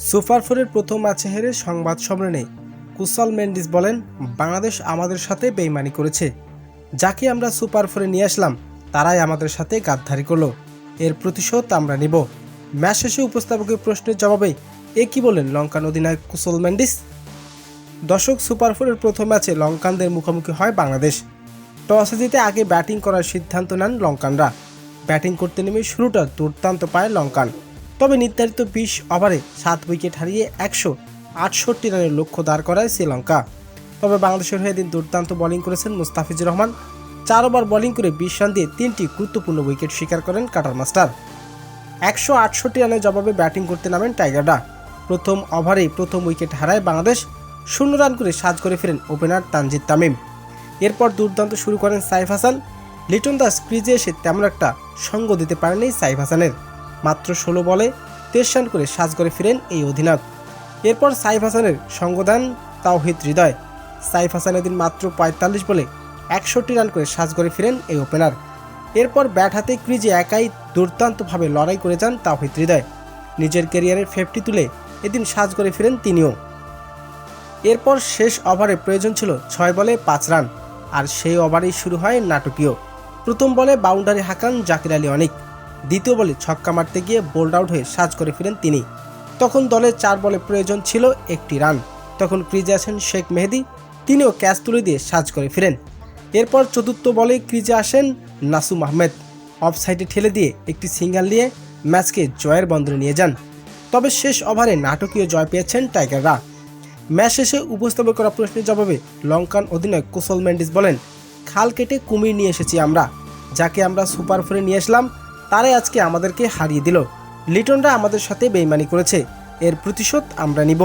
Super ফোরের প্রথম ম্যাচে হেরে সংবাদ সম্মেলনে কুশল মেন্ডিস বলেন, বাংলাদেশ আমাদের সাথে বেইমানি করেছে। যাকে আমরা সুপার ফোরে নিয়ে আসলাম তারাই আমাদের সাথে গাদ্দারি করলো। এর প্রতিশোধ আমরা নিব। ম্যাচ শেষে উপস্থাপকের প্রশ্নের জবাবে কি বলেন লঙ্কান অধিনায়ক কুশল মেন্ডিস। দর্শক, সুপার ফোরের প্রথম ম্যাচে লঙ্কানদের মুখোমুখি হয় বাংলাদেশ। টসে জিতে আগে ব্যাটিং করার সিদ্ধান্ত নেন লঙ্কানরা। ব্যাটিং করতে নেমে শুরুটা দুর্দান্ত পায় লঙ্কান। তবে নির্ধারিত 20 ওভারে 7 উইকেট হারিয়ে 168 রানের লক্ষ্য দাঁড় করায় শ্রীলঙ্কা। তবে বাংলাদেশের হয়ে দিন দুর্দান্ত বোলিং করেছেন মুস্তাফিজুর রহমান। 4 ওভার বোলিং করে 20 রান দিয়ে 3টি গুরুত্বপূর্ণ উইকেট শিকার করেন কাটার মাস্টার। 168 রানের জবাবে ব্যাটিং করতে নামেন টাইগাররা। প্রথম ওভারেই প্রথম উইকেট হারায় বাংলাদেশ। 0 রান করে সাজ করে ফেরেন ওপেনার তানজিদ তামিম। এরপর দুর্দান্ত শুরু করেন সাইফ হাসান। লিটন দাস ক্রিজে এসে তেমন একটা সঙ্গ দিতে পারেনি সাইফ হাসানের। মাত্র 16 বলে 23 রান করে সাজ করে ফিরেন এই অধিনায়ক। এরপর সাইফ হাসানের সঙ্গ দেন তাওহিদ হৃদয়। সাইফ হাসান এদিন মাত্র 45 বলে 61 রান করে সাজ করে ফিরেন এই ওপেনার। এরপর ব্যাট হাতে ক্রিজে একাই দুর্দান্তভাবে লড়াই করে যান তাওহিদ হৃদয়। নিজের ক্যারিয়ারের 50 তুলে এদিন সাজ করে ফিরেন তিনিও। এরপর শেষ ওভারে প্রয়োজন ছিল 6 বলে 5 রান, আর সেই ওভারেই শুরু হয় নাটকীয়। প্রথম বলে বাউন্ডারি হাঁকান জাকির আলী অনিক। দ্বিতীয় বলে ছক্কা মারতে গিয়ে বোল্ড আউট হয়ে সাজ করে ফিরেন তিনি। তখন দলের 4 বলে প্রয়োজন ছিল 1টি রান। তখন ক্রিজে আসেন শেখ মেহেদী। তিনিও ক্যাচ তুলে দিয়ে সাজ করে ফিরেন। এরপর চতুর্থ বলে ক্রিজে আসেন নাসুম আহমেদ। অফ সাইডে ঠেলে দিয়ে একটি সিঙ্গেল নিয়ে ম্যাচকে জয়ের বন্দরে নিয়ে যান। তবে শেষ ওভারে নাটকীয় জয় পেয়েছেন টাইগাররা। ম্যাচ শেষে উপস্থাপন করা প্রশ্নের জবাবে লঙ্কান অধিনায়ক কুশল মেন্ডিস বলেন, খাল কেটে কুমির নিয়ে এসেছি আমরা। যাকে আমরা সুপার ফোরে নিয়ে আসলাম তারাই আজকে আমাদেরকে হারিয়ে দিল। লিটনরা আমাদের সাথে বেইমানি করেছে। এর প্রতিশোধ আমরা নিব।